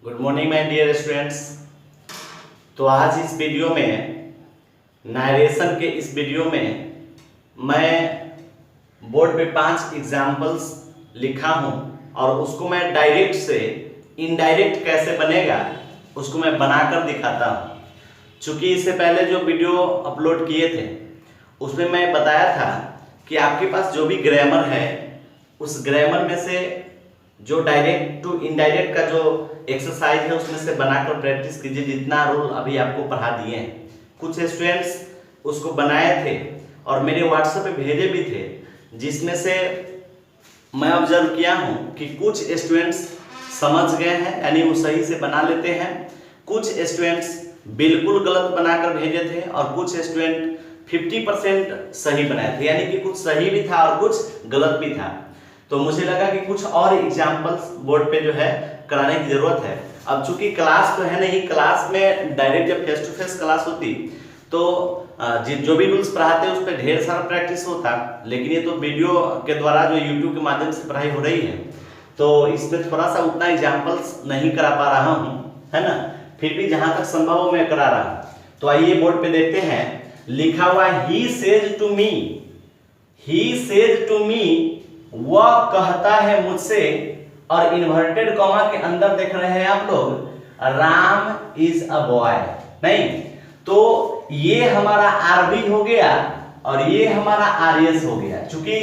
Good morning my dear students. तो आज इस वीडियो में नरेशन के इस वीडियो में मैं बोर्ड पे 5 एग्जाम्पल्स लिखा हूँ और उसको मैं डायरेक्ट से इनडायरेक्ट कैसे बनेगा उसको मैं बनाकर दिखाता हूँ। चूँकि इससे पहले जो वीडियो अपलोड किए थे उसमें मैं बताया था कि आपके पास जो भी ग्रामर है उस ग्रामर में से जो डायरेक्ट टू इनडायरेक्ट का जो एक्सरसाइज है उसमें से बनाकर प्रैक्टिस कीजिए। जितना रूल अभी आपको पढ़ा दिए हैं, कुछ स्टूडेंट्स उसको बनाए थे और मेरे व्हाट्सएप पे भेजे भी थे, जिसमें से मैं ऑब्जर्व किया हूँ कि कुछ स्टूडेंट्स समझ गए हैं यानी वो सही से बना लेते हैं, कुछ स्टूडेंट्स बिल्कुल गलत बनाकर भेजे थे और कुछ स्टूडेंट 50% सही बनाए थे, यानी कि कुछ सही भी था और कुछ गलत भी था। तो मुझे लगा कि कुछ और एग्जाम्पल्स बोर्ड पे जो है कराने की जरूरत है। अब चूंकि क्लास तो है नहीं, क्लास में डायरेक्ट जब फेस टू फेस क्लास होती तो जो भी रूल्स पढ़ाते उस पर ढेर सारा प्रैक्टिस होता, लेकिन ये तो वीडियो के द्वारा जो यूट्यूब के माध्यम से पढ़ाई हो रही है तो इसमें थोड़ा सा उतना एग्जाम्पल्स नहीं करा पा रहा हूँ, है ना। फिर भी जहां तक संभव हो मैं करा रहा हूँ। तो आइए बोर्ड पे देखते हैं, लिखा हुआ he says to me, he says to me, वह कहता है मुझसे, और इन्वर्टेड कॉमा के अंदर देख रहे हैं आप लोग राम इज अ बॉय। नहीं तो ये हमारा आरबी हो गया और ये हमारा आरएस हो गया। चूंकि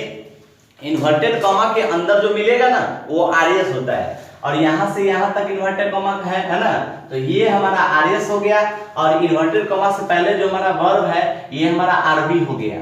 इन्वर्टेड कॉमा के अंदर जो मिलेगा ना वो आरएस होता है और यहां से यहां तक इन्वर्टेड कॉमा है ना, तो ये हमारा आरएस हो गया और इन्वर्टेड कॉमा से पहले जो हमारा वर्ब है ये हमारा आरबी हो गया।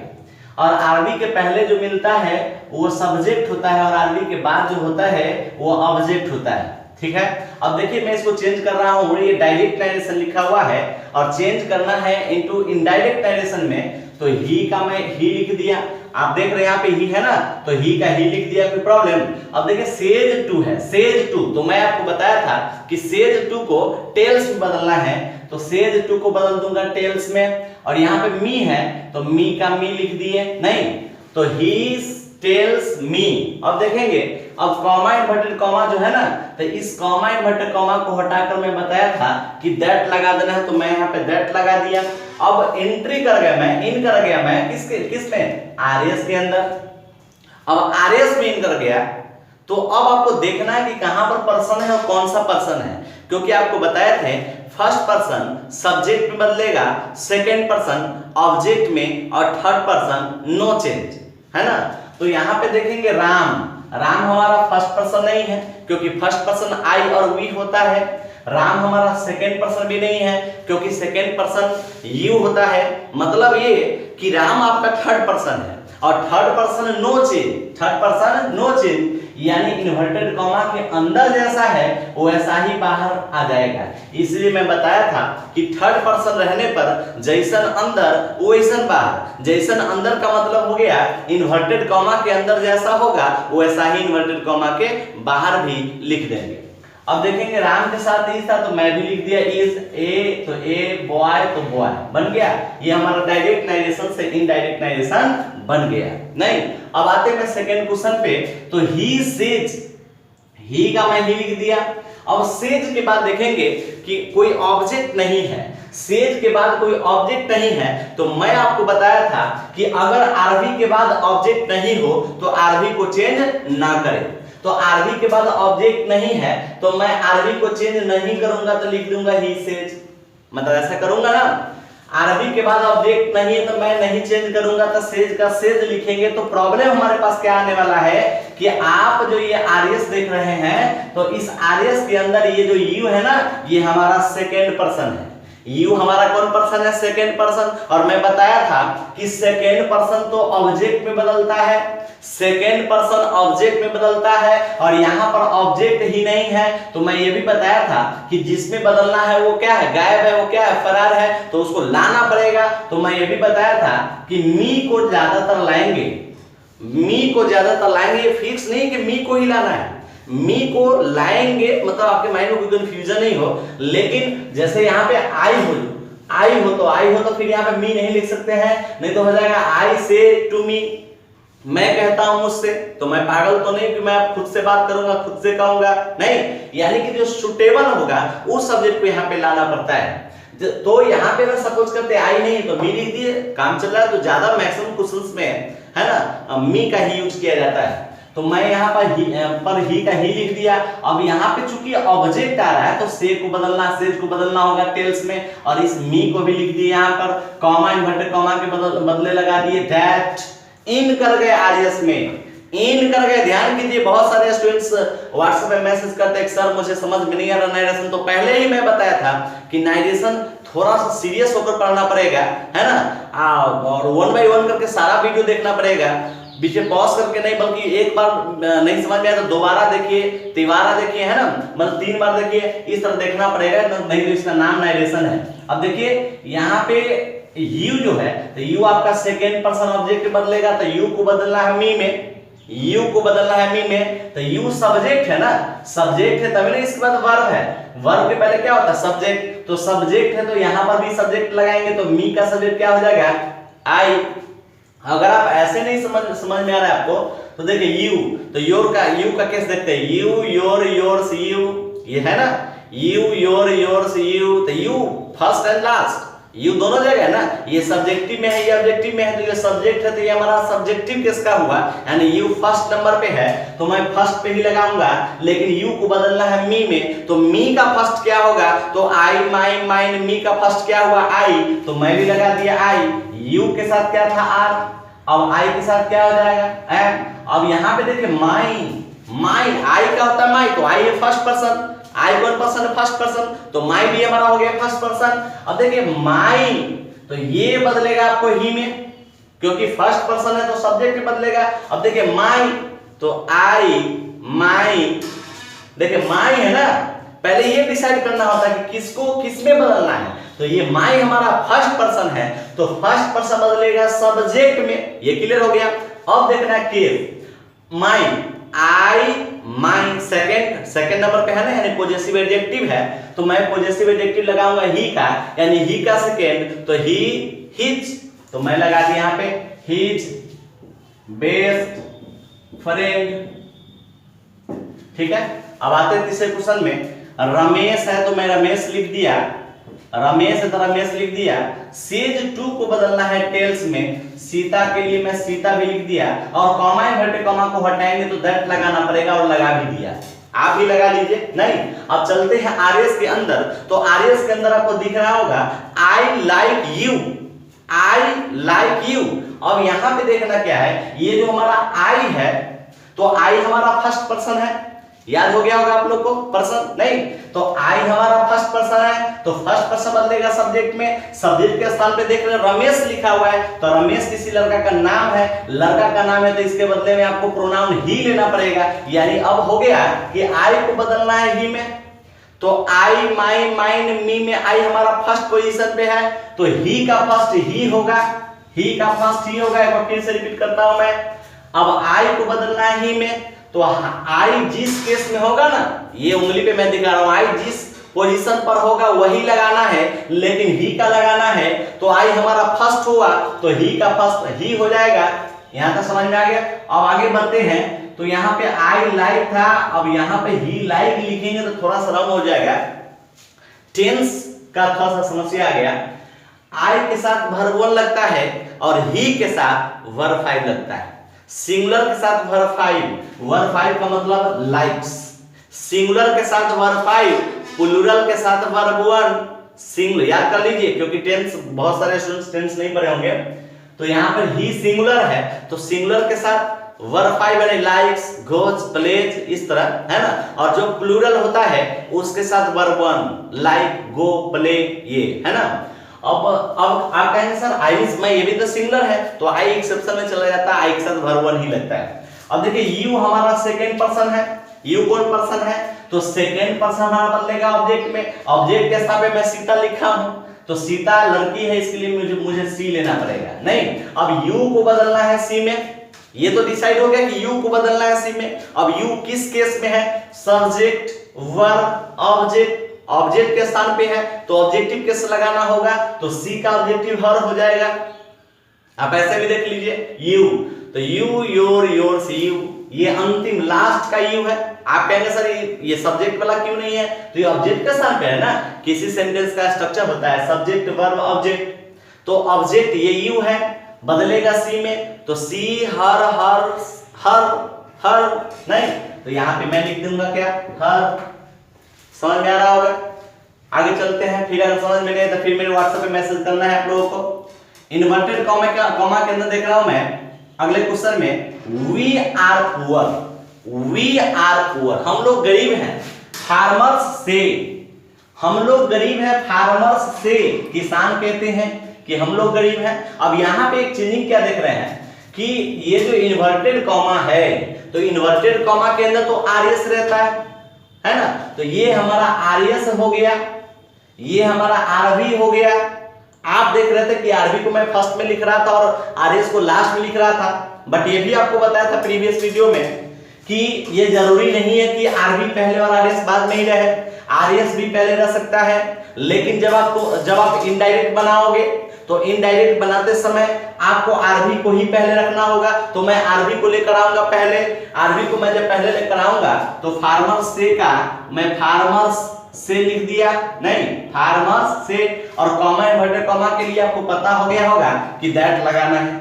और आरबी के पहले जो मिलता है वो सब्जेक्ट होता है और आरबी के बाद जो होता है वो ऑब्जेक्ट होता है। ठीक है, अब देखिए मैं इसको चेंज कर रहा हूँ, ये डायरेक्ट नरेशन लिखा हुआ है और चेंज करना है इनटू इनडायरेक्ट नरेशन में, तो ही का मैं ही लिख दिया। आप देख रहे हैं यहाँ पे ही है ना, तो ही का ही लिख दिया, कोई प्रॉब्लम। अब देखिए सेज टू है, सेज टू, तो मैं आपको बताया था कि सेज टू को टेल्स में बदलना है, तो सेज टू को बदल दूंगा टेल्स में। और यहाँ पे मी है तो मी का मी लिख दिए, नहीं तो ही टेल्स मी। अब देखेंगे, अब कॉमा इन्वर्टेड कॉमा जो है ना, तो इस कॉमा इन्वर्टेड कॉमा को हटाकर मैं बताया था कि दैट लगा देना है, तो मैं यहाँ पे दैट लगा दिया। अब एंट्री कर गया मैं, इन कर गया मैं किसमें आरएस के अंदर। अब आरएस में इन कर गया तो अब आपको देखना है कि कहां पर पर्सन है और कौन सा पर्सन है, क्योंकि आपको बताया थे फर्स्ट पर्सन सब्जेक्ट में बदलेगा, सेकेंड पर्सन ऑब्जेक्ट में और थर्ड पर्सन नो चेंज, है ना। तो यहाँ पे देखेंगे राम, राम हमारा फर्स्ट पर्सन नहीं है क्योंकि फर्स्ट पर्सन आई और वी होता है। राम हमारा सेकेंड पर्सन भी नहीं है क्योंकि सेकेंड पर्सन यू होता है। मतलब ये कि राम आपका थर्ड पर्सन है और third person no change, third person no change, यानी इन्वर्टेड कॉमा के अंदर जैसा है वो ऐसा ही बाहर आ जाएगा। इसलिए मैं बताया था कि थर्ड पर्सन रहने पर जैसन अंदर वैसन बाहर, जैसन अंदर का मतलब हो गया इन्वर्टेड कॉमा के अंदर जैसा होगा वैसा ही इन्वर्टेड कॉमा के बाहर भी लिख देंगे। अब देखेंगे राम के साथ इज था तो मैं भी लिख दिया इज, ए तो ए, बॉय तो बॉय बन गया। ये हमारा डायरेक्ट नाइजेशन से इनडायरेक्ट नाइजेशन बन गया। नहीं, अब आते हैं सेकंड क्वेश्चन पे, तो ही सेज, ही का मैं ही लिख दिया। अब सेज के बाद देखेंगे कि कोई ऑब्जेक्ट नहीं है, सेज के बाद कोई ऑब्जेक्ट नहीं है, तो मैं आपको बताया था कि अगर आरबी के बाद ऑब्जेक्ट नहीं हो तो आरबी को चेंज ना करें। तो आरबी के बाद ऑब्जेक्ट नहीं है तो मैं आरबी को चेंज नहीं करूंगा, तो लिख दूंगा ही सेज, मतलब ऐसा करूंगा ना। आरबी के बाद ऑब्जेक्ट नहीं है तो मैं नहीं चेंज करूंगा, तो सेज का सेज लिखेंगे। तो प्रॉब्लम हमारे पास क्या आने वाला है कि आप जो ये आरएस देख रहे हैं तो इस आरएस के अंदर ये जो यू है ना ये हमारा सेकेंड पर्सन है। यू हमारा कौन पर्सन है? Second person. और मैं बताया था कि सेकेंड पर्सन तो ऑब्जेक्ट में बदलता है, सेकेंड पर्सन ऑब्जेक्ट में बदलता है और यहाँ पर ऑब्जेक्ट ही नहीं है। तो मैं ये भी बताया था कि जिसमें बदलना है वो क्या है? गायब है, वो क्या है? फरार है, तो उसको लाना पड़ेगा। तो मैं ये भी बताया था कि मी को ज्यादातर लाएंगे, मी को ज्यादातर लाएंगे, ये फिक्स नहीं कि मी को ही लाना है, मी को लाएंगे, मतलब आपके माइंड में कोई कंफ्यूजन नहीं हो। लेकिन जैसे यहाँ पे आई हो तो आई हो तो फिर यहाँ पे मी नहीं लिख सकते हैं, नहीं तो हो जाएगा आई से टू मी, मैं कहता हूं मुझसे, तो मैं पागल तो नहीं कि मैं खुद से बात करूंगा, खुद से कहूंगा, नहीं, यानी कि जो सुटेबल होगा उस सब्जेक्ट को यहाँ पे लाना पड़ता है। तो यहाँ पे अगर सपोज करते आई नहीं तो मी लिख दिए, काम चल रहा है, तो ज्यादा मैक्सिमम क्वेश्चंस में है ना मी का ही यूज किया जाता है। तो मैं यहाँ पर ही का ही लिख दिया। अब यहाँ पे चूंकि ऑब्जेक्ट आ रहा है तो से को बदलना, सेज को बदलना होगा टेल्स में, और इस मी को भी लिख दिए यहाँ पर, कॉमा इन्वर्टेड कॉमा के बदले लगा दिए दैट, इन कर गए आरएस में, इन कर गए। ध्यान कीजिए, बहुत सारे स्टूडेंट्स व्हाट्सएप पे मैसेज करते हैं सर मुझे समझ में नहीं आ रहा नारेशन। तो पहले ही मैं बताया था कि नारेशन थोड़ा सा सीरियस होकर पढ़ना पड़ेगा, है ना, और 1 बाय 1 करके सारा वीडियो देखना पड़ेगा, बीच में पॉज करके नहीं, बल्कि एक बार नहीं समझ में आया तो दोबारा देखिए, तिबारा देखिए, है ना, मतलब 3 बार देखिए, इस तरह देखना पड़ेगा, नहीं तो इसका नाम नारेशन है। अब देखिए यहाँ पे यू जो है, तो यू आपका सेकेंड पर्सन ऑब्जेक्ट बदलेगा, तो यू को बदलना है मी में, यू को बदलना है मी में, तो यू सब्जेक्ट है ना, सब्जेक्ट है तभी ना इसके बाद वर्ब है, वर्ब के पहले क्या होता है सब्जेक्ट, तो सब्जेक्ट है तो यहाँ पर भी सब्जेक्ट लगाएंगे, तो मी का सब्जेक्ट क्या हो जाएगा आई। अगर आप ऐसे नहीं समझ में आ रहा है आपको, तो देखिए यू, तो योर का, यू का केस देखते हैं, यू योर योर्स यू, ये है ना, यू योर योर्स यू, तो you first and last, you दोनों जगह है ना, ये सब्जेक्टिव में है, ये ऑब्जेक्टिव में है, तो ये सब्जेक्ट है तो ये हमारा सब्जेक्टिव किसका हुआ, यानी यू फर्स्ट नंबर पे है तो मैं फर्स्ट पे ही लगाऊंगा, लेकिन यू को बदलना है मी में, तो मी का फर्स्ट क्या होगा, तो आई माई माइन, मी का फर्स्ट क्या हुआ आई, तो मैं भी लगा दिया आई, यू के साथ क्या था आर, अब आई के साथ क्या हो जाएगा एम। अब यहाँ पे देखिए माइन, माइन आई का होता है माई, तो आई है फर्स्ट पर्सन, आई कौन पर्सन है फर्स्ट पर्सन, तो माई भी हमारा हो गया फर्स्ट पर्सन। अब देखिए माई, तो ये बदलेगा आपको ही में, क्योंकि फर्स्ट पर्सन है तो सब्जेक्ट बदलेगा। अब देखिए माई, तो आई माई, देखिए माई है ना, पहले ये डिसाइड करना होता है कि किसको किस में बदलना है, तो ये माई हमारा फर्स्ट पर्सन है तो फर्स्ट पर्सन बदलेगा सब्जेक्ट में, ये क्लियर हो गया। अब देखना है case my, I my second number पे है ना, यानी पॉजेसिव एडजेक्टिव है, तो मैं पॉजेसिव एडजेक्टिव लगाऊंगा ही का, यानी ही का सेकंड, तो ही हिज, तो मैं लगा दिया यहाँ पे हिज बेस्ट फ्रेंड, ठीक है। अब आते हैं तीसरे क्वेश्चन में, रमेश है तो मैं रमेश लिख दिया, रमेश है तो रमेश लिख दिया, सेज टू को बदलना है टेल्स में, सीता के लिए मैं सीता भी लिख दिया, और कॉमा इन्वर्टेड कॉमा को हटाएंगे तो दैट लगाना पड़ेगा, और लगा भी दिया, आप भी लगा लीजिए। नहीं, अब चलते हैं आरएस के अंदर, तो आरएस के अंदर आपको दिख रहा होगा I like you, I like you. अब यहाँ पे देखना क्या है, ये जो हमारा आई है, तो आई हमारा फर्स्ट पर्सन है, याद हो गया होगा आप लोग को, पर्सन नहीं, तो आई हमारा फर्स्ट पर्सन है, तो फर्स्ट पर्सन बदलेगा सब्जेक्ट में, सब्जेक्ट के स्थान पे देख रहे हैं रमेश लिखा हुआ है, तो रमेश किसी लड़का का नाम है, लड़का का नाम है, तो इसके बदले में आपको प्रोनाउन ही लेना पड़ेगा, यानी अब हो गया कि आई को बदलना है ही में, तो आई माई माइन मी में आई हमारा फर्स्ट पोजीशन पे है, तो ही का फर्स्ट ही होगा, ही का फर्स्ट ही होगा, एक बार फिर से रिपीट करता हूं मैं। अब आई को बदलना है ही में, तो आई जिस केस में होगा ना, ये उंगली पे मैं दिखा रहा हूं, आई जिस पोजीशन पर होगा वही लगाना है, लेकिन ही का लगाना है, तो आई हमारा फर्स्ट हुआ तो ही का फर्स्ट ही हो जाएगा। यहां तक समझ में आ गया। अब आगे बढ़ते हैं, तो यहाँ पे आई लाइक था, अब यहाँ पे ही लाइक लिखेंगे तो थोड़ा सा रंग हो जाएगा, टेंस का थोड़ा सा समस्या आ गया। आई के साथ वर्ब 1 लगता है और ही के साथ वर्ब 5 लगता है, सिंगुलर के साथ वर्ब 5, वर्ब 5 का मतलब लाइक्स, सिंगुलर के साथ वर्ब 5, प्लूरल के साथ वर्ब 1, सिंगुलर याद कर लीजिए क्योंकि टेंस बहुत सारे स्टूडेंट्स टेंस नहीं पढ़े होंगे। तो यहाँ पर ही सिंगुलर है तो सिंगुलर के साथ वर्ब 5 बने लाइक्स, गोज, प्लेज, इस तरह है ना, और जो प्लूरल होता है उसके साथ वर्ब 1 लाइक, गो, प्ले, ये है ना। अब आप कहेंगे सर आई में ये भी तो सिंगुलर है, तो आई एक्सेप्शन में चला जाता है, आई के साथ वर्ब 1 ही लगता है। अब देखिए यू हमारा सेकंड पर्सन है, यू कौन पर्सन है, तो सेकंड पर्सन हमारा बदलेगा ऑब्जेक्ट में, ऑब्जेक्ट के स्थान पे मैं सीता लिखा हूं, तो सीता लड़की है इसके लिए मुझे सी लेना पड़ेगा। नहीं, अब यू को बदलना है सी में, ये तो डिसाइड हो गया कि यू को बदलना है सी में। अब यू किस केस में है, सब्जेक्ट, वर्ब, ऑब्जेक्ट, ऑब्जेक्ट के स्थान पे है तो ऑब्जेक्टिव केस लगाना होगा, तो सी का ऑब्जेक्टिव हर हो जाएगा। आप ऐसे भी देख लीजिए यू, तो यू, योर, योर्स, यू, ये अंतिम लास्ट का यू है। आप कहेंगे सर ये सब्जेक्ट वाला क्यों नहीं है? तो ये ऑब्जेक्ट के स्थान पे है ना। किसी सेंटेंस का स्ट्रक्चर होता है सब्जेक्ट, वर्ब, ऑब्जेक्ट। तो ऑब्जेक्ट ये यू है, बदलेगा सी में, तो सी, हर, हर नहीं, तो यहाँ पे मैं लिख दूंगा क्या, हर। समझ में आ रहा होगा? आगे चलते हैं। फिर अगर समझ में नहीं तो फिर मेरे व्हाट्सएप पे मैसेज करना है आप लोगों को। इन्वर्टेड कॉमा के अंदर देख रहा हूं मैं अगले क्वेश्चन में, we are poor, we are poor, हम लोग गरीब हैं। फार्मर्स से, हम लोग गरीब हैं, फार्मर्स से किसान कहते हैं कि हम लोग गरीब हैं। अब यहाँ पे एक चेंजिंग क्या देख रहे हैं कि ये जो इन्वर्टेड कॉमा है, तो इन्वर्टेड कॉमा के अंदर तो आरएस रहता है ना। तो ये हमारा आरएस हो गया, ये हमारा आरवी हो गया। आप देख रहे थे कि आरवी को मैं फर्स्ट में लिख रहा था और आरएस को लास्ट में लिख रहा था, बट ये भी आपको बताया था प्रीवियस वीडियो में कि ये जरूरी नहीं है कि आरवी पहले और आरएस बाद में ही रहे, आरएस भी पहले रह सकता है। लेकिन जब आप इनडायरेक्ट बनाओगे तो इनडायरेक्ट बनाते समय आपको आरवी को ही पहले रखना होगा। तो मैं आरवी को लेकर आऊंगा पहले, आरवी को मैं जब पहले लेकर आऊंगा तो फार्मर्स से का मैं फार्मर्स से लिख दिया, नहीं फार्मर्स से, और कॉमा इन्वर्टेड कॉमा के लिए आपको पता हो गया होगा कि दैट लगाना है।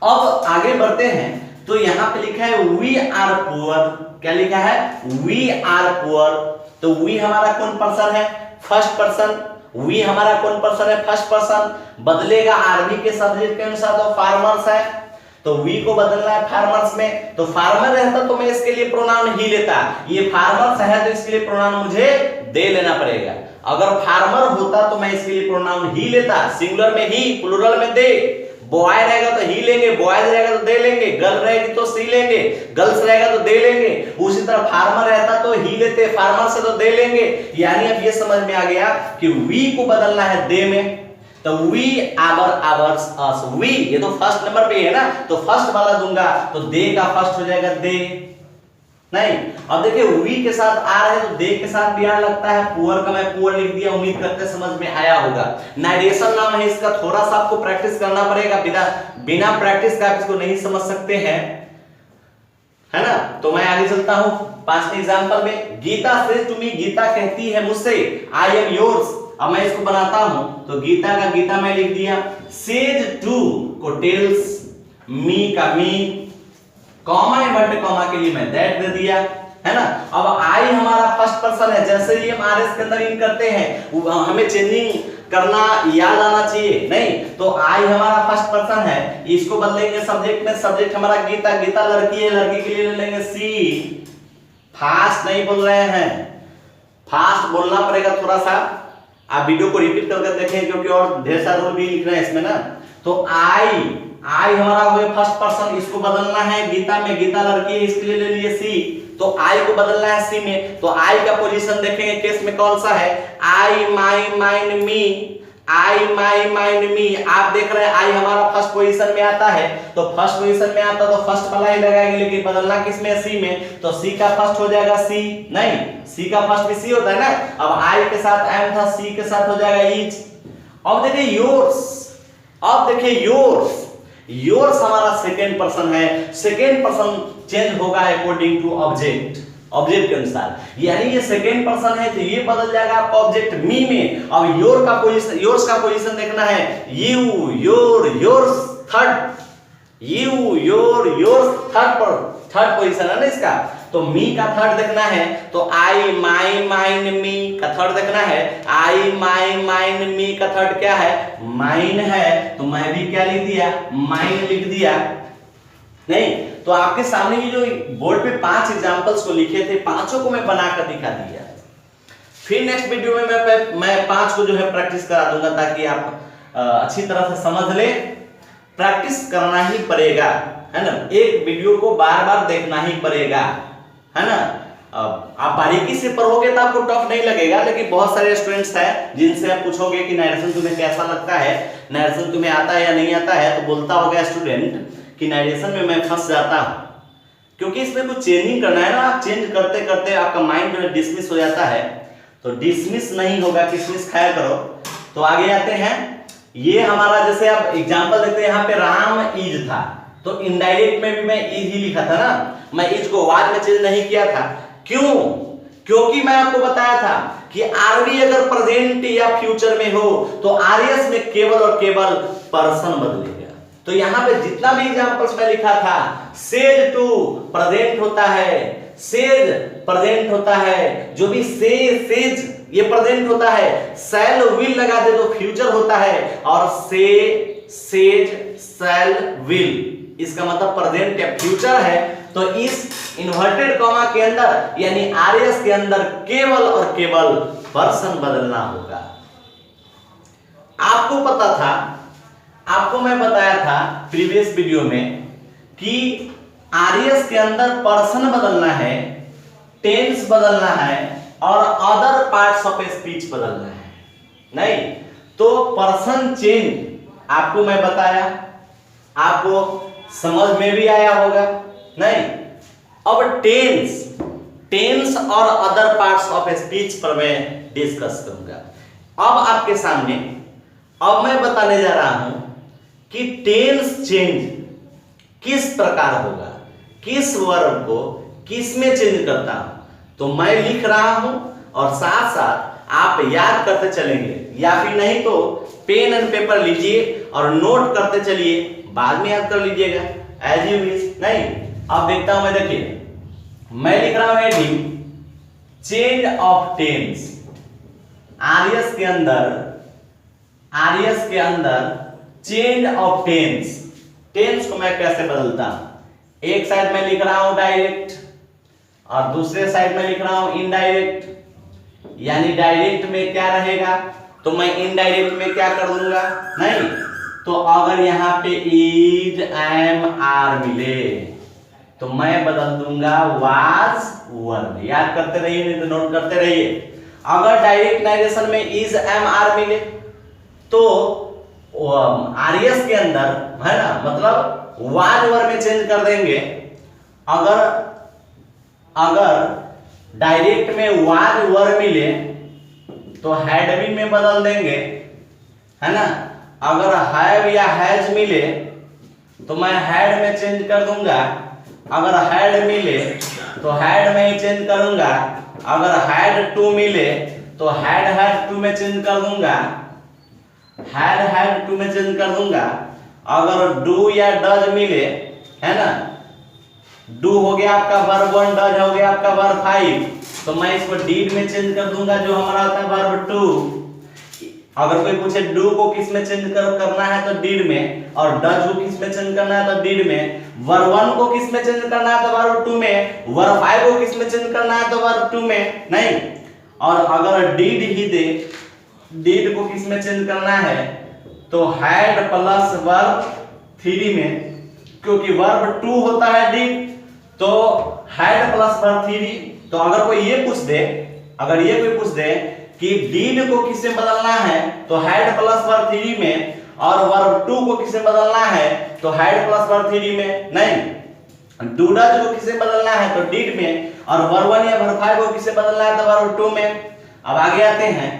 अब आगे बढ़ते हैं तो यहाँ पे लिखा है वी आर पुअर। क्या लिखा है? We are poor. तो वी हमारा कौन पर्सन है? First person. वी हमारा कौन पर्सन है? First person. बदलेगा आरवी के सब्जेक्ट के अनुसार, तो फार्मर्स है, तो वी को बदलना है फार्मर्स में। तो फार्मर रहता तो मैं इसके लिए प्रोनाउन ही लेता, ये फार्मर्स है तो इसके लिए प्रोनाउन मुझे दे लेना पड़ेगा। अगर फार्मर होता तो मैं इसके लिए प्रोनाउन ही लेता, सिंगुलर में ही, प्लूरल में दे। बॉय रहेगा तो ही लेंगे, बॉयज रहेगा तो दे लेंगे, गर्ल रहेगी तो सी लेंगे, गर्ल्स रहेगा तो दे लेंगे। उसी तरह फार्मर रहता तो ही लेते, फार्मर से तो दे लेंगे। यानी अब ये समझ में आ गया कि वी को बदलना है दे में, तो we, our, ours, us, we, ये तो फर्स्ट नंबर पे है ना, तो फर्स्ट वाला दूंगा तो दे का फर्स्ट हो जाएगा दे। नहीं, अब देखिए वी के साथ आर है तो दे के साथ भी आर लगता है। पुअर का मैं पुअर लिख दिया, उम्मीद करते समझ में आया होगा। नरेशन नाम है इसका, थोड़ा सा आपको प्रैक्टिस करना पड़ेगा, बिना प्रैक्टिस का आप इसको नहीं समझ सकते हैं, है ना। तो मैं आगे चलता हूं 5वें एग्जांपल में। Gita says to me, Gita कहती है मुझसे, आई एम योर्स। अब मैं इसको बनाता हूं तो गीता का गीता मैं लिख दिया, सेज टू को टेल्स, मी का मी, कॉमा इन्वर्टेड कॉमा के लिए मैं दैट दे दिया, है ना। अब आई हमारा फर्स्ट पर्सन है, जैसे ही हम आरएस के अंदर इन करते हैं हमें चेंजिंग करना याद आना चाहिए, नहीं तो आई हमारा फर्स्ट पर्सन है, इसको बदलेंगे सब्जेक्ट में, सब्जेक्ट हमारा गीता, गीता लड़की है, लड़की के लिए ले लेंगे सी। फास्ट नहीं बोल रहे हैं, फास्ट बोलना पड़ेगा थोड़ा सा, आप वीडियो को रिपीट करके देखें क्योंकि और ढेर सारे रूल भी लिख रहे हैं इसमें ना। तो आई हमारा हो गया फर्स्ट पर्सन, इसको बदलना है गीता में, गीता लड़की है इसके लिए ले लिए सी, तो आई को बदलना है सी में। तो आई का पोजीशन देखेंगे केस में कौन सा है, आई, माई, माइन, मी, आई, माई, माइन, मी। आप देख रहे हैं आई हमारा फर्स्ट पोजीशन में आता है, तो फर्स्ट पोजीशन में आता तो फर्स्ट वाला ही लगाएंगे, लेकिन बदलना किस में, सी में, तो सी का फर्स्ट हो जाएगा सी, नहीं सी का फर्स्ट भी सी होता है ना। अब आई के साथ एम था, सी के साथ हो जाएगा इच। अब देखिए योर्स, अब देखिए योर्स, योर्स हमारा सेकेंड पर्सन है, सेकेंड पर्सन चेंज होगा अकॉर्डिंग टू ऑब्जेक्ट, ऑब्जेक्ट के अनुसार, यानी ये सेकेंड पर्सन है तो ये बदल जाएगा आपका ऑब्जेक्ट मी में। अब योर का पोजीशन, योर्स का पोजीशन देखना है, you, your, yours third, you, your, yours third position है ना इसका, तो मी का थर्ड देखना है, तो आई, माई, माइन, मी का थर्ड देखना है, आई, माई, माइन, मी का थर्ड क्या है, माइन है, तो मैं भी क्या लिख दिया, माइन लिख दिया। नहीं तो आपके सामने ये जो बोर्ड पे 5 एग्जांपल्स को लिखे थे, पांचों को मैं बनाकर दिखा दिया। फिर नेक्स्ट वीडियो में मैं 5 को जो है प्रैक्टिस करा दूंगा ताकि आप अच्छी तरह से समझ ले। प्रैक्टिस करना ही पड़ेगा, है ना, एक वीडियो को बार बार देखना ही पड़ेगा, है ना। आप बारीकी से पढ़ोगे तो आपको टफ नहीं लगेगा, लेकिन बहुत सारे स्टूडेंट्स हैं जिनसे आप पूछोगे कि नरेशन तुम्हें कैसा लगता है, नरेशन तुम्हें आता है या नहीं आता है, तो बोलता होगा स्टूडेंट कि नरेशन में मैं फंस जाता हूं, क्योंकि इसमें कुछ चेंजिंग करना है ना। आप चेंज करते करते आपका माइंड जो है डिसमिस हो जाता है, तो डिसमिस नहीं होगा, किसमिस खाया करो। तो आगे आते हैं, ये हमारा जैसे आप एग्जांपल देखते हैं, यहाँ पे राम इज था, तो इनडायरेक्ट में भी मैं इज ही लिखा था ना, मैं इज को वाज में चेंज नहीं किया था। क्यों? क्योंकि मैं आपको बताया था कि आरवी अगर प्रेजेंट या फ्यूचर में हो तो आरएस में केवल और केवल पर्सन बदलेगा। तो यहां पे जितना भी एग्जांपल्स मैं लिखा था, सेज टू प्रेजेंट होता है, सेज प्रेजेंट होता है, जो भी सेज ये प्रेजेंट होता है, शैल विल लगा दे तो फ्यूचर होता है, और सेज शैल विल इसका मतलब प्रेजेंट या फ्यूचर है। तो इस इन्वर्टेड कॉमा के अंदर यानी आरएस के अंदर केवल और केवल पर्सन बदलना होगा। आपको पता था, आपको मैं बताया था प्रीवियस वीडियो में कि आरएस के अंदर पर्सन बदलना है, टेंस बदलना है और अदर पार्ट्स ऑफ स्पीच बदलना है। नहीं तो पर्सन चेंज आपको मैं बताया, आपको समझ में भी आया होगा। नहीं, अब टेंस और अदर पार्ट्स ऑफ स्पीच पर मैं डिस्कस करूंगा। अब आपके सामने अब मैं बताने जा रहा हूं कि टेंस चेंज किस प्रकार होगा, किस वर्ब को किस में चेंज करता हूं। तो मैं लिख रहा हूं और साथ साथ आप याद करते चलेंगे, या फिर नहीं तो पेन एंड पेपर लीजिए और नोट करते चलिए, बाद में याद कर लीजिएगा एज यू विश। नहीं, अब देखता हूं मैं, देखिए मैं लिख रहा हूं heading change of tense. RS के अंदर चेंज ऑफ टेंस, टेंस को मैं कैसे बदलता हूं। एक साइड में लिख रहा हूं डायरेक्ट और दूसरे साइड में लिख रहा हूं इनडायरेक्ट। यानी डायरेक्ट में क्या रहेगा तो मैं इनडायरेक्ट में क्या कर दूंगा। नहीं तो अगर यहां पे इज एम आर मिले तो मैं बदल दूंगा वाज वर में। याद करते रहिए, नहीं तो नोट करते रहिए। अगर डायरेक्ट नारेशन में इज एम आर मिले तो आरएस के अंदर है ना, मतलब वाज वर में चेंज कर देंगे। अगर डायरेक्ट में वाज वर मिले तो हैड बीन में बदल देंगे, है ना। अगर हैव या हैज मिले तो मैं हैड में चेंज कर दूंगा। अगर हैड मिले तो हैड में ही चेंज करूंगा। अगर हैड टू मिले तो हैड टू में चेंज कर दूंगा, हैड टू में चेंज कर दूंगा। अगर डू या डज मिले, है ना, डू हो गया आपका वर्ब 1, डज हो गया आपका वर्ब 5, तो मैं इसको डीड में चेंज कर दूंगा जो हमारा होता है वर्ब 2। अगर कोई पूछे डू को किस में चेंज करना है तो डीड में, और डज को किस में चेंज करना है तो डीड में, वर्ब 1 को किस में चेंज करना है तो वर्ब 2 में, वर्ब 5 को किस में चेंज करना है तो वर्ब 2 में। नहीं, और अगर डीड ही दे, डीड को किस में चेंज करना है तो हैड प्लस वर्ब 3 में, क्योंकि वर्ब 2 होता है डीड, तो हैड प्लस वर्ब 3। तो अगर कोई ये पूछ दे, अगर ये कोई पूछ दे कि डीड को किससे बदलना है तो हैड प्लस वर्ब 3 में, और वर्ब 2 को किससे बदलना है तो हैड प्लस वर्ब 3 में। नहीं, डूडज को किससे बदलना है तो डीड में, और वर्ब 1 या वर्ब 5 को किससे बदलना है तो वर्ब 2 में। अब आगे आते हैं,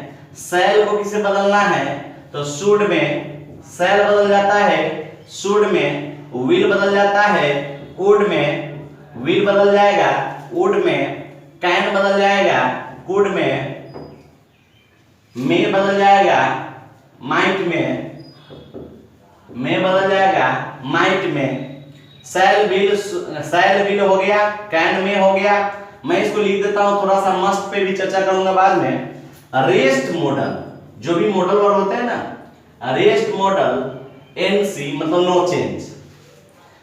शैल को किससे बदलना है तो शुड में शैल बदल जाता है, शुड में विल बदल जाता है, वुड में विल बदल जाएगा, वुड में कैन बदल जाएगा, कुड में मे बदल जाएगा, माइट में मे बदल जाएगा, माइट में शैल विल हो गया, कैन में हो गया। मैं इसको लिख देता हूं, थोड़ा सा मस्ट पे भी चर्चा करूंगा बाद में। रेस्ट मॉडल, जो भी मॉडल वर्ड होते हैं ना, रेस्ट मॉडल एनसी मतलब नो चेंज,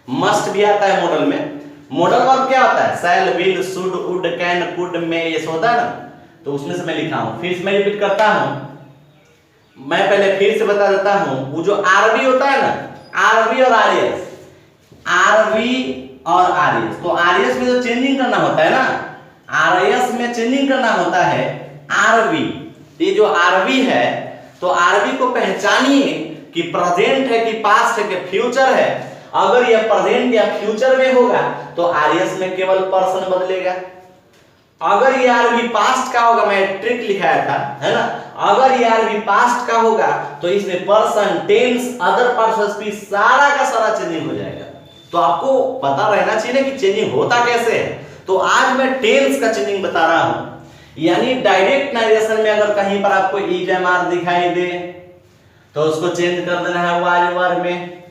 मस्ट भी आता है मॉडल में। मॉडल वर्ब क्या होता है, शैल will should would can could में, ये होता है ना, तो उसमें से मैं लिखा हूं। फिर मैं रिपीट करता हूं, मैं पहले फिर से बता देता हूं, वो जो आरबी होता है ना, आरबी और आरएस, आरबी और आरएस, तो आरएस में जो चेंजिंग करना होता है ना, आरएस में चेंजिंग करना होता है आरबी। ये जो आरबी है तो आरबी को पहचानिए कि प्रेजेंट है कि पास्ट है कि फ्यूचर है। अगर यह प्रेजेंट या फ्यूचर में होगा तो आरएस में केवल पर्सन बदलेगा। अगर ये आरबी पास्ट का होगा, मैं ट्रिक लिखाया था, है ना, अगर ये आरबी पास्ट का होगा तो इसमें person, tense, other parts of speech सारा का सारा चेंजिंग हो जाएगा। तो आपको पता रहना चाहिए ना कि चेंजिंग होता कैसे है। तो आज मैं टेंस का चेंजिंग बता रहा हूं। यानी डायरेक्ट नारेशन में अगर कहीं पर आपको इज एम आर दिखाई दे तो उसको चेंज कर देना है वाज वर में।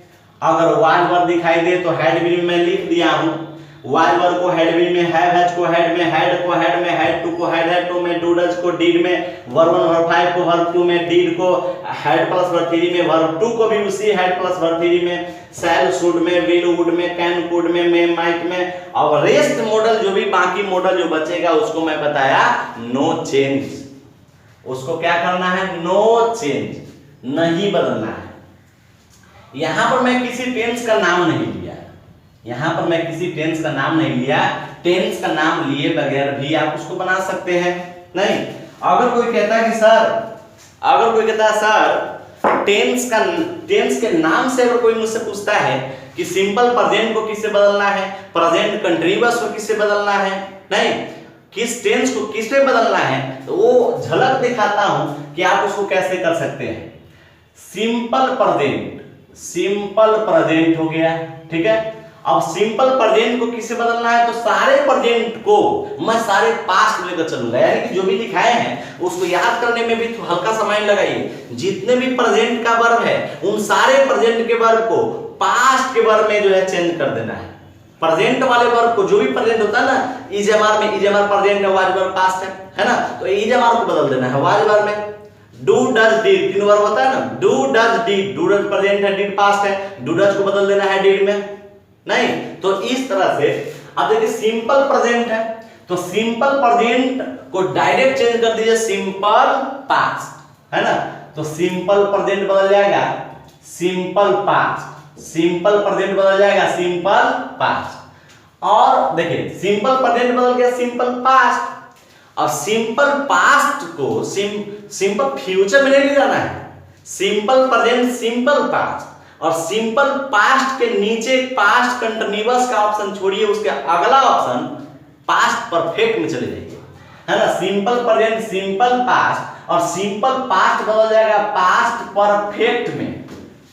अगर वाज वर दिखाई दे तो हेड भी मैं लिख दिया हूं, वाज वर को हेड भी में, हैव को हेड में, हेड को हेड में, हेड टू को हेड टू में, डू डज को डीड में, वर्ब 1 वर्ब 5 को वर्ब 2 में, डीड को हेड प्लस वर्ब 3 में, वर्ब 2 को भी उसी हेड प्लस वर्ब 3 में, शैल शुड में, विल वुड में, कैन कुड में, मे माइट में। और रेस्ट मॉडल जो भी बाकी मॉडल जो बचेगा उसको मैं बताया नो चेंज। उसको क्या करना है? नो चेंज, नहीं बदलना है। यहां पर मैं किसी टेंस का नाम नहीं लिया, यहां पर मैं किसी टेंस का नाम नहीं लिया। टेंस का नाम लिए बगैर भी आप उसको बना सकते हैं। नहीं, अगर कोई कहता है कि सर टेंस के नाम से अगर कोई मुझसे पूछता है कि सिंपल प्रेजेंट को किससे बदलना है, प्रेजेंट कंटीन्यूअस को किससे बदलना है, नहीं किस टेंस को किस में बदलना है, तो वो झलक दिखाता हूं कि आप उसको कैसे कर सकते हैं। सिंपल प्रेजेंट हो गया, ठीक है। अब सिंपल प्रेजेंट को किससे बदलना है, तो सारे प्रेजेंट को मैं सारे पास्ट लेकर चलूंगा। यानी कि जो भी लिखाए हैं उसको याद करने में भी तो हल्का समय लगाइए। जितने भी प्रेजेंट का वर्ब है उन सारे प्रेजेंट के वर्ब को पास्ट के वर्ब में जो है चेंज कर देना है। प्रेजेंट वाले वर्ब को जो भी प्रेजेंट होता है ना, इज एम आर में इज एम आर प्रेजेंट है, वाज वर्ब पास्ट है ना, तो इज एम आर को बदल देना है वाज वर्ब में। डू डज डीड, तीन वर्ब होता है ना, do does did, do does present है, डीड पास्ट है, डू डज को बदल देना है डीड में। नहीं, तो इस तरह से अब देखिए सिंपल प्रेजेंट है तो सिंपल प्रेजेंट को डायरेक्ट चेंज कर दीजिए सिंपल पास्ट, है ना, तो सिंपल प्रेजेंट बदल जाएगा सिंपल पास्ट, सिंपल प्रेजेंट बदल जाएगा सिंपल पास्ट। और देखिए सिंपल प्रेजेंट बदल गया सिंपल पास्ट। अब सिंपल पास्ट को सिंपल फ्यूचर में नहीं जाना है, सिंपल प्रेजेंट सिंपल पास्ट, और सिंपल पास्ट के नीचे पास्ट कंटीन्यूअस का ऑप्शन छोड़िए, उसके अगला ऑप्शन पास्ट परफेक्ट में चले जाइए, है ना। सिंपल प्रेजेंट सिंपल पास्ट और सिंपल पास्ट बदल जाएगा पास्ट परफेक्ट में,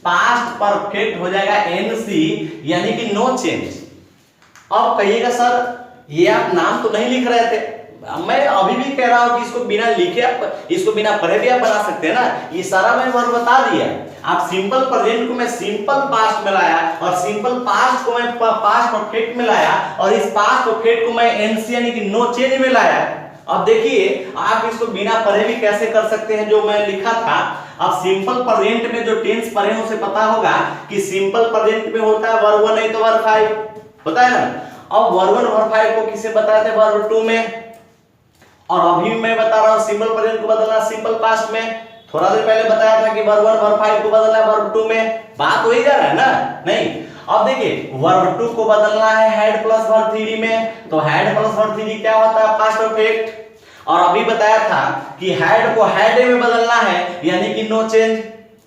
पास्ट परफेक्ट हो जाएगा एनसी, यानी कि नो चेंज। अब कहिएगा सर ये आप नाम तो नहीं लिख रहे थे, मैं अभी भी कह रहा हूं कि इसको बिना लिखे आप इसको बिना पढ़े भी आप बना सकते हैं ना। ये सारा मैं वर्ब बता दिया। आप सिंपल प्रेजेंट को मैं सिंपल पास्ट में लाया और सिंपल पास्ट को मैं पास्ट परफेक्ट में लाया और इस पास्ट परफेक्ट को मैं एनसी यानी कि नो चेंज में लाया। अब देखिए आप इसको बिना पढ़े भी कैसे कर सकते हैं जो मैं लिखा था। अब सिंपल प्रेजेंट में जो टेंस पढ़े हैं उसे पता होगा कि सिंपल प्रेजेंट में होता है वर्ब 1 नहीं तो वर्ब 5 होता है ना। अब वर्ब 1 वर्ब 5 को किसे बताते हैं वर्ब 2 में, और अभी मैं बता रहा हूं सिंपल प्रेजेंट को बदलना सिंपल पास्ट में। थोड़ा देर पहले बताया था कि वर्ब 1 वर्ब 5 को बदलना है वर्ब 2 में। बात हो ही जा रहा है ना। नहीं, अब देखिए वर्ब 2 को बदलना है हेड प्लस वर्ब 3 में, तो हेड प्लस वर्ब 3 क्या होता है पास्ट परफेक्ट। और अभी बताया था कि हेड को हेड में बदलना है यानी कि नो चेंज।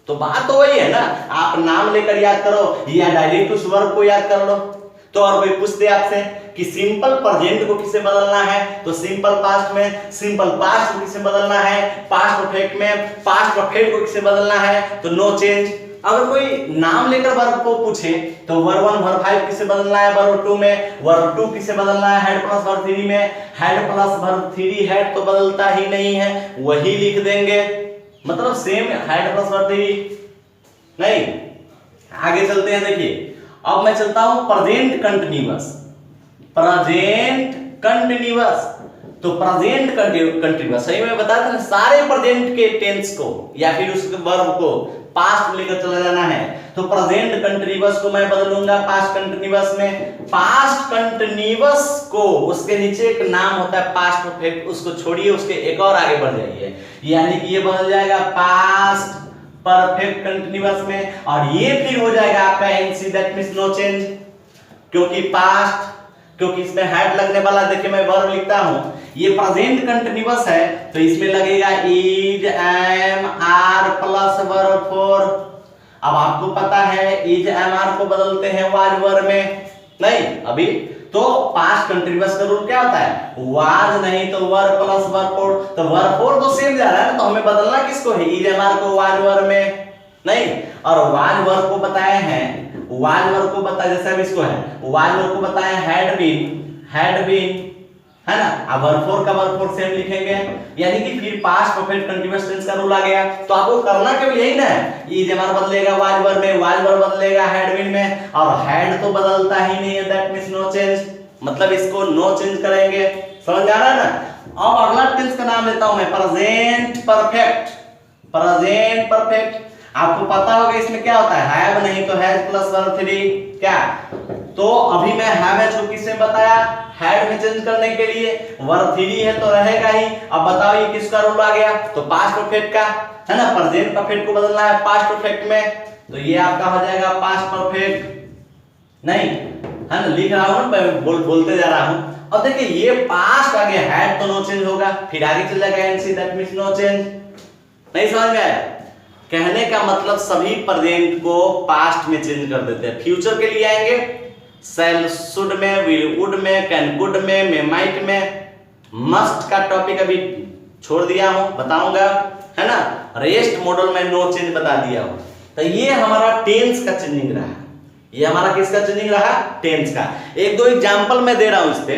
तो बात तो वही है ना, आप नाम लेकर याद करो या डायरेक्ट उस वर्ब को याद कर लो। तो और कोई पूछते आपसे कि सिंपल प्रेजेंट को किसे बदलना है, तो सिंपल पास्ट में, सिंपल पास्ट को किसे बदलना है पास्ट परफेक्ट में, पास्ट परफेक्ट को किसे बदलना है तो नो चेंज। अगर कोई नाम लेकर वर्ब को पूछे तो वर्ब 1 वर्ब 5 किसे बदलना है वर्ब 2 में, वर्ब 2 किसे बदलना है हेड प्लस वर्ब 3 में, हेड प्लस वर्ब 3 हेड तो बदलता ही नहीं है, वही लिख देंगे, मतलब सेम हेड प्लस वर्ब 3। नहीं, आगे चलते हैं। देखिए अब मैं चलता हूं प्रेजेंट कंटीन्यूअस, प्रेजेंट कंटीन्यूअस। तो प्रेजेंट कंटीन्यूअस सही में बताया था ना, सारे प्रेजेंट के टेंस को या फिर उसके वर्ब को पास्ट में लेकर चला जाना है। तो प्रेजेंट कंटीन्यूअस को मैं बदलूंगा पास्ट कंटीन्यूअस में। पास्ट कंटीन्यूअस को उसके नीचे एक नाम होता है पास्ट परफेक्ट, उसको छोड़िए, उसके एक और आगे बढ़ जाइए, यानी कि ये बदल जाएगा पास्ट परफेक्ट कंटीन्यूअस में। और ये फिर हो जाएगा आपका NC, that means no change, क्योंकि पास्ट, क्योंकि इसमें हेड लगने वाला, देखिए मैं वर्ब लिखता हूं, ये प्रेजेंट कंटीन्यूअस है तो इसमें लगेगा is am are plus verb 4। अब आपको पता है इज एम आर को बदलते हैं वाज वर्ब में, नहीं अभी तो पास्ट कंटीन्यूअस का रूल क्या होता है वाज नहीं तो वर्ब प्लस वर्ब 4, तो वर्ब 4 तो सेम जा रहा है ना, तो हमें बदलना किसको है इज एम आर को वाज वर्ब में। नहीं, और वाज वर्ब को बताए हैं वाज वर्ब को बताया, जैसे अब इसको है वाज वर्ब को बताया हैड बीन है ना। अब वर्ब फोर का वर्ब फोर सेम लिखेंगे, यानी कि फिर पास्ट परफेक्ट कंटीन्यूअस टेंस का रूल आ गया। तो आपको करना केवल यही ना है, इज हमारा बदलेगा वाज वर्ब में, वाज वर्ब बदलेगा हैड बीन में, और हैड तो बदलता ही नहीं है, दैट मींस नो चेंज, मतलब इसको नो चेंज करेंगे। समझ आ रहा है ना। अब अगला टेंस का नाम लेता हूं मैं प्रेजेंट परफेक्ट। प्रेजेंट परफेक्ट आपको पता होगा इसमें क्या होता है, हैव नहीं तो हैज प्लस वर्ब थ्री क्या। तो अभी मैं हैव हैज को किसने बताया, हैड में चेंज करने के लिए, वर्ब थ्री है तो रहेगा ही। अब बताओ ये किसका रूल आ गया, तो पास्ट परफेक्ट का है ना। प्रेजेंट परफेक्ट को बदलना है पास्ट परफेक्ट में, तो ये आपका हो जाएगा पास्ट परफेक्ट नहीं है ना, लिख रहा हूं मैं बोलते जा रहा हूं। अब देखिए ये पास्ट आ गया, हैड तो नो चेंज होगा, फिर आगे चल जाएगा NC, that means no change. नहीं समझ में आया, कहने का मतलब सभी प्रेजेंट को पास्ट में चेंज कर देते हैं। फ्यूचर के लिए आएंगे शैल शुड में, विल वुड में, कैन कुड में, मे माइट में। मस्ट का टॉपिक अभी छोड़ दिया हूं, बताऊंगा है ना। रेस्ट मॉडल में नो चेंज बता दिया हूं। तो ये हमारा टेंस का चेंजिंग रहा, ये हमारा किसका चेंजिंग रहा, टेंस का। एक दो एग्जांपल मैं दे रहा हूं, इस पे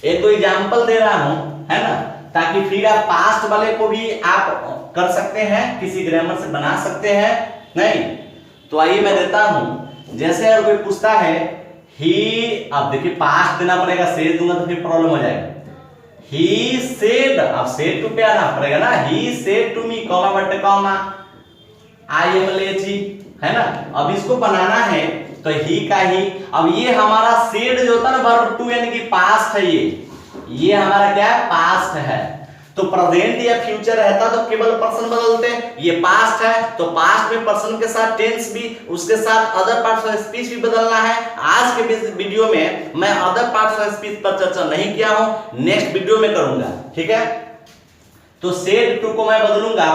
एक दो एग्जांपल दे रहा हूं है ना, ताकि फिर आप पास्ट वाले को भी आप कर सकते हैं, किसी ग्रामर से बना सकते हैं। नहीं तो आइए मैं देता हूं, जैसे अगर कोई पूछता है ही, अब देखिए पास्ट देना पड़ेगा, सेड दूंगा तो फिर प्रॉब्लम हो जाएगा। ही सेड, अब सेड टू पे आना पड़ेगा ना, he said to me comma but comma I am lazy है ना। अब इसको बनाना है तो ही का ही, अब ये हमारा सेड जो होता है ना वर्ब टू यानी कि पास्ट है, ये हमारा क्या है, पास्ट है। तो प्रेजेंट या फ्यूचर रहता तो केवल पर्सन बदलते, ये पास्ट है तो पास्ट में पर्सन के साथ टेंस भी, उसके साथ अदर पार्ट्स ऑफ स्पीच भी बदलना है। आज के वीडियो में मैं अदर पार्ट्स ऑफ स्पीच पर चर्चा नहीं किया हूं, नेक्स्ट वीडियो में करूंगा, ठीक है। तो सेड टू को मैं बदलूंगा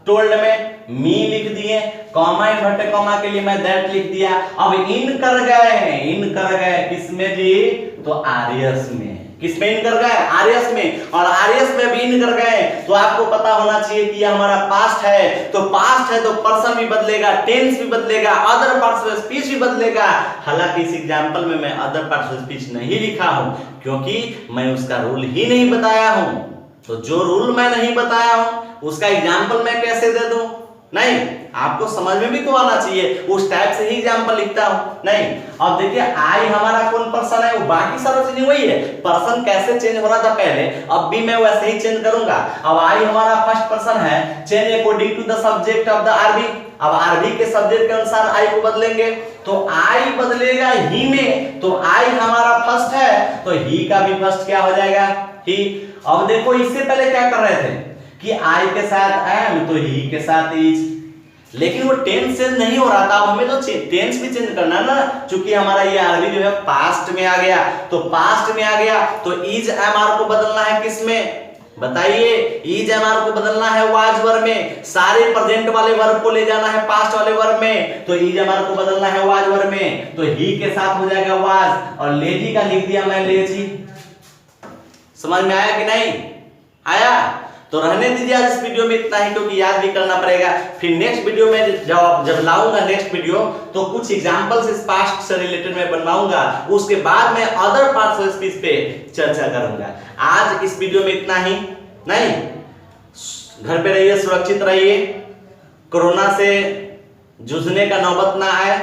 टोल्ड में, मी लिख दिए, कॉमा इन्वर्टेड कॉमा के लिए मैं दैट लिख दिया। अब इन कर गए किसमें जी, तो आर्यस में। किसमें इन कर गए, आर्यस में, और आर्यस में भी इन कर गए। तो आपको पता होना चाहिए कि ये हमारा पास्ट है, तो पास्ट है तो पर्सन भी बदलेगा, टेंस भी बदलेगा, अदर पार्ट्स ऑफ स्पीच भी बदलेगा। हालांकि इस एग्जांपल में मैं अदर पार्ट्स ऑफ स्पीच नहीं लिखा हूं, क्योंकि मैं उसका रूल ही नहीं बताया हूं। तो जो रूल मैं नहीं बताया हूं उसका एग्जांपल मैं कैसे दे दूं, नहीं, आपको समझ में भी तो आना चाहिए, उस टाइप से ही एग्जांपल लिखता हूं। नहीं, अब देखिए आई हमारा कौन पर्सन है, वो बाकी सारा चीज वही है, पर्सन कैसे चेंज हो रहा था पहले, अब भी मैं वैसे ही चेंज करूंगा। अब आई हमारा फर्स्ट पर्सन है, change according to the subject of the RB. अब आरबी के सब्जेक्ट के अनुसार आई को बदलेंगे, तो आई बदलेगा ही में, तो आई हमारा फर्स्ट है तो ही का भी फर्स्ट क्या हो जाएगा, ही। अब देखो इससे पहले क्या कर रहे थे कि आई के साथ एम तो ही के साथ इज, लेकिन वो टेंस चेंज नहीं हो रहा था। अब हमें तो टेंस भी चेंज करना है ना, क्योंकि हमारा ये आरबी जो है पास्ट में आ गया, तो पास्ट में आ गया तो इज एम आर को बदलना है किसमें, बताइए, इज एम आर को बदलना है वाज वर्ब में। सारे प्रेजेंट वाले वर्ब को ले जाना है पास्ट वाले वर्ब में, तो इज एम आर को बदलना है वाज वर्ब में, तो ही के साथ हो जाएगा वाज, और लेजी का लिख दिया मैं लेजी। समझ में आया कि नहीं आया, तो रहने दीजिए आज इस वीडियो में इतना ही, क्योंकि याद भी करना पड़ेगा। फिर नेक्स्ट वीडियो में जब लाऊंगा नेक्स्ट वीडियो, तो कुछ एग्जांपल्स इस पास्ट से रिलेटेड मैं बनवाऊंगा, उसके बाद मैं अदर पार्ट्स ऑफ स्पीच पे चर्चा करूंगा। आज इस वीडियो में इतना ही, नहीं, घर पे रहिए, सुरक्षित रहिए, कोरोना से जूझने का नौबत ना आए।